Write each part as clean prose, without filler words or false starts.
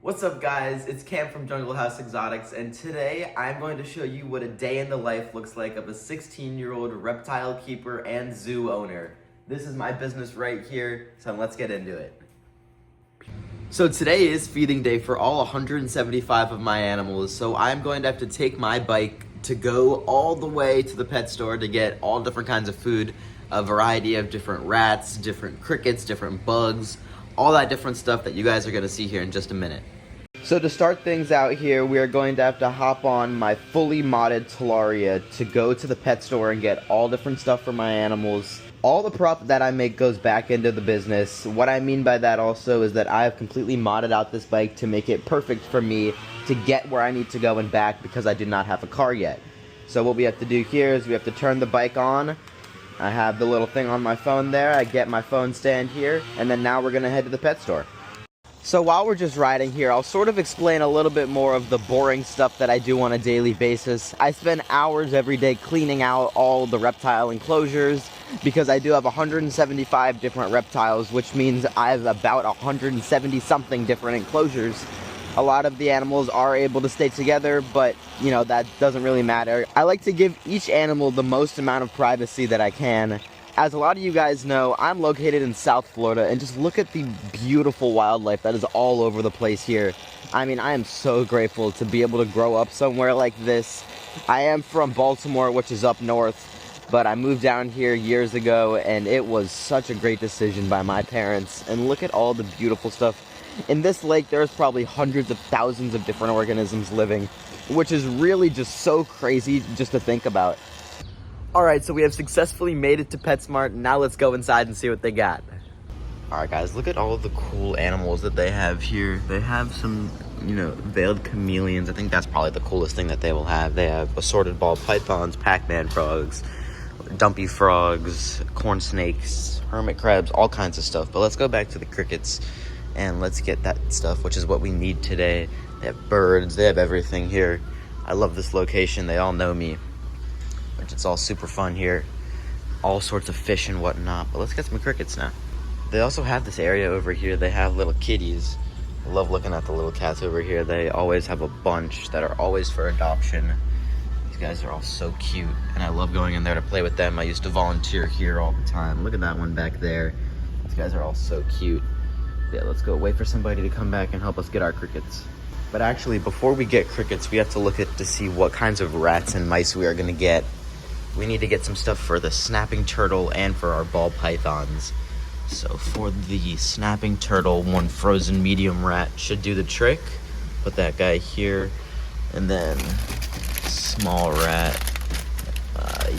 What's up guys, it's Cam from Jungle House Exotics, and today I'm going to show you what a day in the life looks like of a 16-year-old reptile keeper and zoo owner. This is my business right here, so let's get into it. So today is feeding day for all 175 of my animals, so I'm going to have to take my bike to go all the way to the pet store to get all different kinds of food, a variety of different rats, different crickets, different bugs, all that different stuff that you guys are going to see here in just a minute. So to start things out here, we are going to have to hop on my fully modded Talaria to go to the pet store and get all different stuff for my animals. All the prop that I make goes back into the business. What I mean by that also is that I have completely modded out this bike to make it perfect for me to get where I need to go and back because I do not have a car yet. So what we have to do here is we have to turn the bike on. I have the little thing on my phone there. I get my phone stand here, and then now we're gonna head to the pet store. So while we're just riding here, I'll sort of explain a little bit more of the boring stuff that I do on a daily basis. I spend hours every day cleaning out all the reptile enclosures because I do have 175 different reptiles, which means I have about 170 something different enclosures. A lot of the animals are able to stay together, but you know, that doesn't really matter. I like to give each animal the most amount of privacy that I can. As a lot of you guys know, I'm located in South Florida, and just look at the beautiful wildlife that is all over the place here. I mean, I am so grateful to be able to grow up somewhere like this. I am from Baltimore, which is up north, but I moved down here years ago, and it was such a great decision by my parents. And look at all the beautiful stuff. In this lake, there's probably hundreds of thousands of different organisms living, which is really just so crazy just to think about. Alright, so we have successfully made it to PetSmart. Now let's go inside and see what they got. Alright guys, look at all of the cool animals that they have here. They have some, veiled chameleons. I think that's probably the coolest thing that they will have. They have assorted ball pythons, Pac-Man frogs, dumpy frogs, corn snakes, hermit crabs, all kinds of stuff. But let's go back to the crickets and let's get that stuff, which is what we need today. They have birds, they have everything here. I love this location, they all know me. It's all super fun here. All sorts of fish and whatnot. But let's get some crickets now. They also have this area over here. They have little kitties. I love looking at the little cats over here. They always have a bunch that are always for adoption. These guys are all so cute. And I love going in there to play with them. I used to volunteer here all the time. Look at that one back there. These guys are all so cute. Yeah, let's go wait for somebody to come back and help us get our crickets. But actually, before we get crickets, we have to look at to see what kinds of rats and mice we are going to get. We need to get some stuff for the snapping turtle and for our ball pythons. So for the snapping turtle, one frozen medium rat should do the trick. Put that guy here. And then small rat.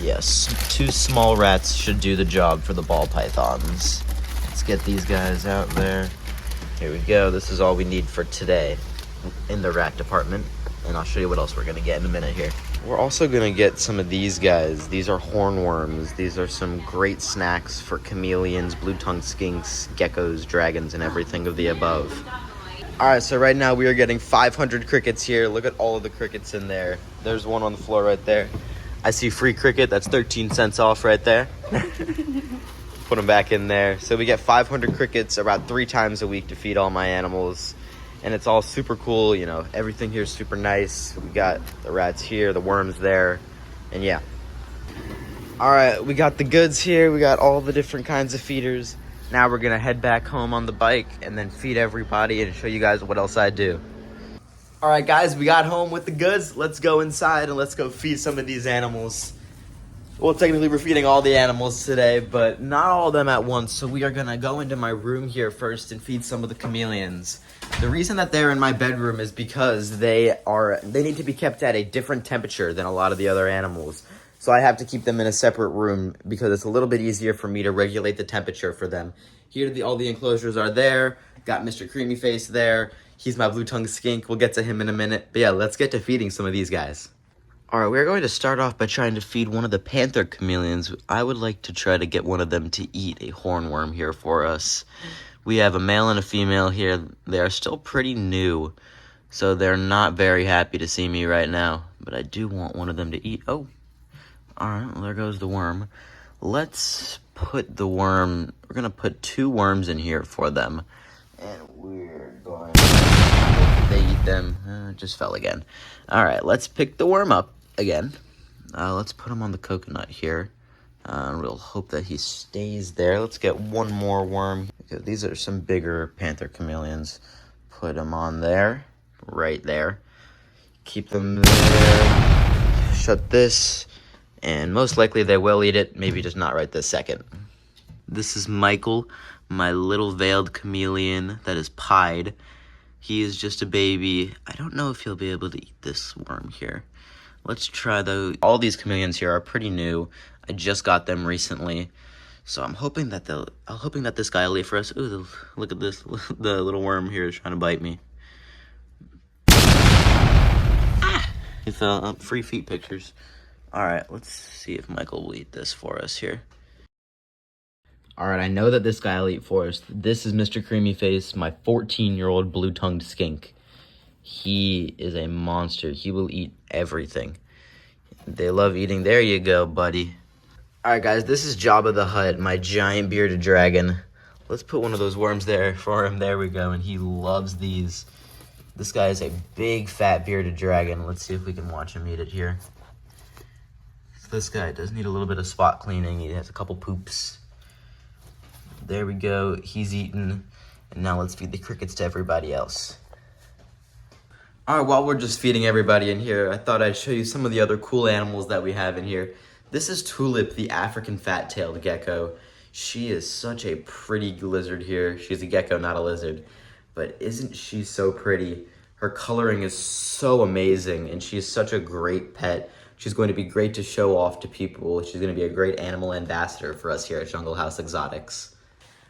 Yes, 2 small rats should do the job for the ball pythons. Let's get these guys out there. Here we go. This is all we need for today in the rat department. And I'll show you what else we're going to get in a minute here. We're also going to get some of these guys. These are hornworms. These are some great snacks for chameleons, blue-tongued skinks, geckos, dragons, and everything of the above. Alright, so right now we are getting 500 crickets here. Look at all of the crickets in there. There's one on the floor right there. I see free cricket. That's 13 cents off right there. Put them back in there. So we get 500 crickets about 3 times a week to feed all my animals. And it's all super cool, everything here is super nice. We got the rats here, the worms there, and yeah. All right, we got the goods here. We got all the different kinds of feeders. Now we're gonna head back home on the bike and then feed everybody and show you guys what else I do. All right, guys, we got home with the goods. Let's go inside and let's go feed some of these animals. Well, technically we're feeding all the animals today, but not all of them at once. So we are gonna go into my room here first and feed some of the chameleons. The reason that they're in my bedroom is because they need to be kept at a different temperature than a lot of the other animals. So I have to keep them in a separate room because it's a little bit easier for me to regulate the temperature for them. Here, all the enclosures are there. Got Mr. Creamy Face there. He's my blue-tongued skink. We'll get to him in a minute. But yeah, let's get to feeding some of these guys. All right, we're going to start off by trying to feed one of the panther chameleons. I would like to try to get one of them to eat a hornworm here for us. We have a male and a female here. They are still pretty new, so they're not very happy to see me right now. But I do want one of them to eat. Oh, all right, well, there goes the worm. Let's put the worm, we're going to put 2 worms in here for them. And we're going to them. Just fell again. All right, let's pick the worm up again. Let's put him on the coconut here. We'll hope that he stays there. Let's get one more worm. Okay, these are some bigger panther chameleons. Put them on there, right there. Keep them there. Shut this. And most likely they will eat it, maybe just not right this second. This is Michael, my little veiled chameleon that is pied. He is just a baby. I don't know if he'll be able to eat this worm here. Let's try though. All these chameleons here are pretty new. I just got them recently. So I'm hoping that this guy will eat for us. Ooh, look at this. The little worm here is trying to bite me. Ah! He fell up. Free feet pictures. Alright, let's see if Michael will eat this for us here. Alright, I know that this guy will eat for us. This is Mr. Creamy Face, my 14-year-old blue-tongued skink. He is a monster. He will eat everything. They love eating. There you go, buddy. Alright, guys, this is Jabba the Hutt, my giant bearded dragon. Let's put one of those worms there for him. There we go, and he loves these. This guy is a big, fat, bearded dragon. Let's see if we can watch him eat it here. This guy does need a little bit of spot cleaning. He has a couple poops. There we go. He's eaten. And now let's feed the crickets to everybody else. Alright, while we're just feeding everybody in here, I thought I'd show you some of the other cool animals that we have in here. This is Tulip, the African fat-tailed gecko. She is such a pretty lizard here. She's a gecko, not a lizard. But isn't she so pretty? Her coloring is so amazing, and she is such a great pet. She's going to be great to show off to people. She's going to be a great animal ambassador for us here at Jungle House Exotics.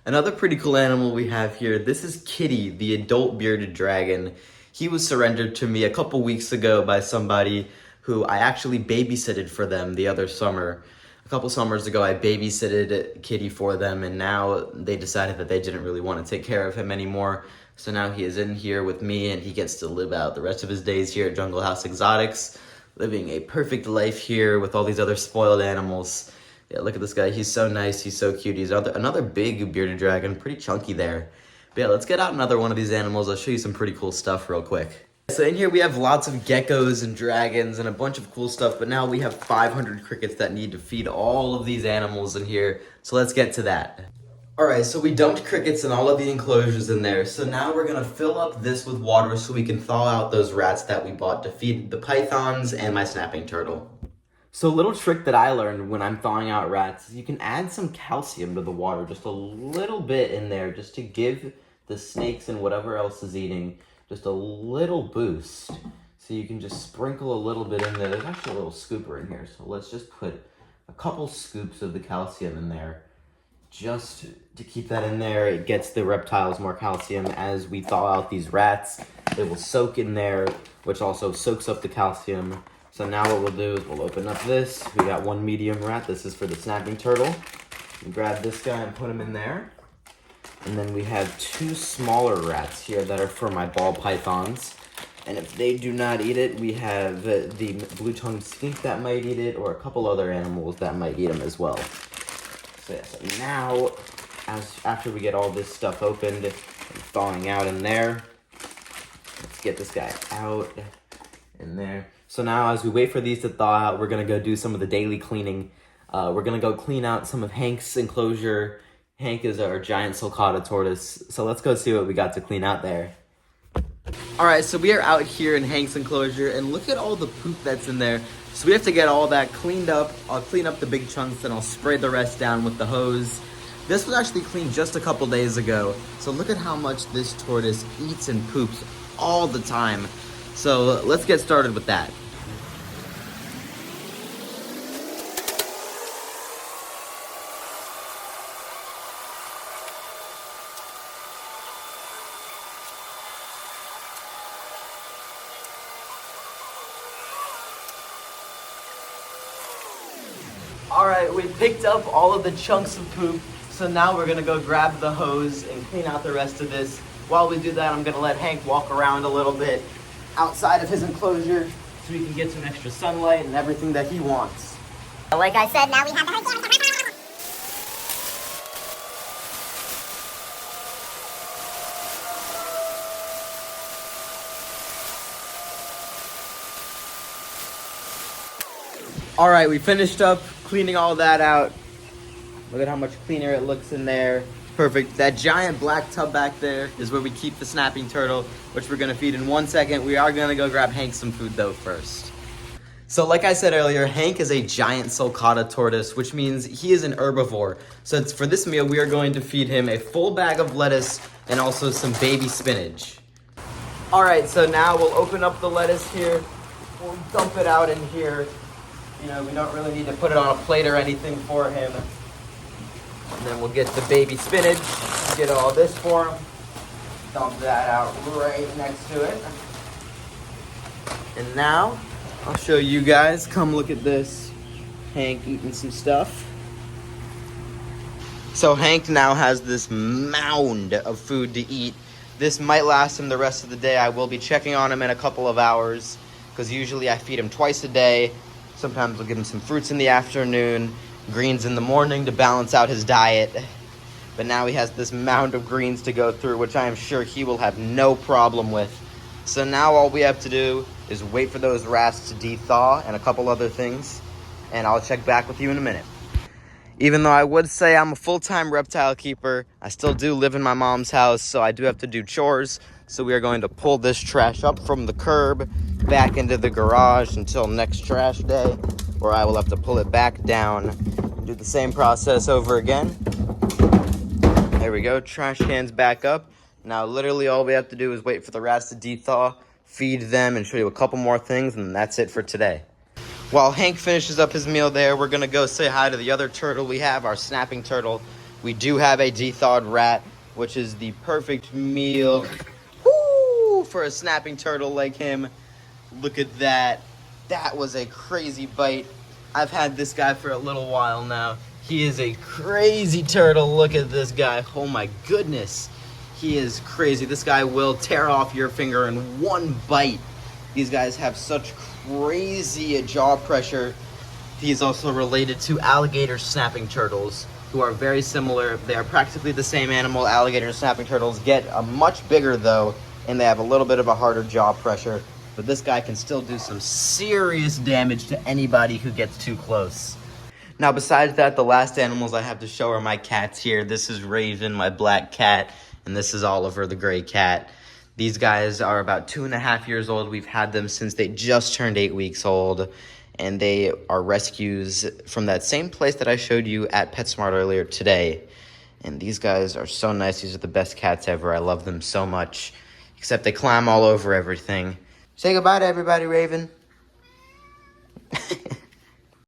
Another pretty cool animal we have here, this is Kitty, the adult bearded dragon. He was surrendered to me a couple weeks ago by somebody who I actually babysitted for them the other summer. A couple summers ago, I babysitted Kitty for them, and now they decided that they didn't really want to take care of him anymore. So now he is in here with me, and he gets to live out the rest of his days here at Jungle House Exotics, living a perfect life here with all these other spoiled animals. Yeah, look at this guy. He's so nice. He's so cute. He's another big bearded dragon, pretty chunky there. But yeah, let's get out another one of these animals. I'll show you some pretty cool stuff real quick. So in here we have lots of geckos and dragons and a bunch of cool stuff, but now we have 500 crickets that need to feed all of these animals in here. So let's get to that. Alright, so we dumped crickets in all of the enclosures in there. So now we're going to fill up this with water so we can thaw out those rats that we bought to feed the pythons and my snapping turtle. So a little trick that I learned when I'm thawing out rats is you can add some calcium to the water, just a little bit in there, just to give the snakes and whatever else is eating just a little boost. So you can just sprinkle a little bit in there. There's actually a little scooper in here, so let's just put a couple scoops of the calcium in there. Just to keep that in there. It gets the reptiles more calcium. As we thaw out these rats, they will soak in there, which also soaks up the calcium. So now what we'll do is we'll open up this. We got one medium rat. This is for the snapping turtle. We grab this guy and put him in there. And then we have two smaller rats here that are for my ball pythons. And if they do not eat it, we have the blue-tongued skink that might eat it, or a couple other animals that might eat them as well. So yeah, so now, after we get all this stuff opened and thawing out in there, let's get this guy out in there. So now as we wait for these to thaw out, we're going to go do some of the daily cleaning. We're going to go clean out some of Hank's enclosure. Hank is our giant sulcata tortoise. So let's go see what we got to clean out there. Alright, so we are out here in Hank's enclosure, and look at all the poop that's in there. So we have to get all that cleaned up. I'll clean up the big chunks, and I'll spray the rest down with the hose. This was actually cleaned just a couple days ago. So look at how much this tortoise eats and poops all the time. So let's get started with that. Alright, we picked up all of the chunks of poop, so now we're gonna go grab the hose and clean out the rest of this. While we do that, I'm gonna let Hank walk around a little bit outside of his enclosure so he can get some extra sunlight and everything that he wants. Like I said, now we have the hose. All right, we finished up cleaning all that out. Look at how much cleaner it looks in there. Perfect. That giant black tub back there is where we keep the snapping turtle, which we're gonna feed in 1 second. We are gonna go grab Hank some food though first. So like I said earlier, Hank is a giant sulcata tortoise, which means he is an herbivore. So for this meal, we are going to feed him a full bag of lettuce and also some baby spinach. All right, so now we'll open up the lettuce here. We'll dump it out in here. You know, we don't really need to put it on a plate or anything for him. And then we'll get the baby spinach, get all this for him. Dump that out right next to it. And now, I'll show you guys. Come look at this. Hank eating some stuff. So Hank now has this mound of food to eat. This might last him the rest of the day. I will be checking on him in a couple of hours because usually I feed him twice a day. Sometimes I'll give him some fruits in the afternoon, greens in the morning to balance out his diet. But now he has this mound of greens to go through, which I am sure he will have no problem with. So now all we have to do is wait for those rats to de-thaw and a couple other things, and I'll check back with you in a minute. Even though I would say I'm a full-time reptile keeper, I still do live in my mom's house, so I do have to do chores. So we are going to pull this trash up from the curb back into the garage until next trash day, where I will have to pull it back down. Do the same process over again. There we go, trash cans back up. Now literally all we have to do is wait for the rats to de-thaw, feed them, and show you a couple more things, and that's it for today. While Hank finishes up his meal there, we're gonna go say hi to the other turtle we have, our snapping turtle. We do have a de-thawed rat, which is the perfect meal for a snapping turtle like him. Look at that. That was a crazy bite. I've had this guy for a little while now. He is a crazy turtle. Look at this guy. Oh my goodness. He is crazy. This guy will tear off your finger in one bite. These guys have such crazy jaw pressure. He's also related to alligator snapping turtles, who are very similar. They are practically the same animal. Alligator and snapping turtles get much bigger though, and they have a little bit of a harder jaw pressure. But this guy can still do some serious damage to anybody who gets too close. Now besides that, the last animals I have to show are my cats here. This is Raven, my black cat, and this is Oliver, the gray cat. These guys are about 2.5 years old. We've had them since they just turned 8 weeks old, and they are rescues from that same place that I showed you at PetSmart earlier today. And these guys are so nice. These are the best cats ever. I love them so much, except they climb all over everything. Say goodbye to everybody, Raven.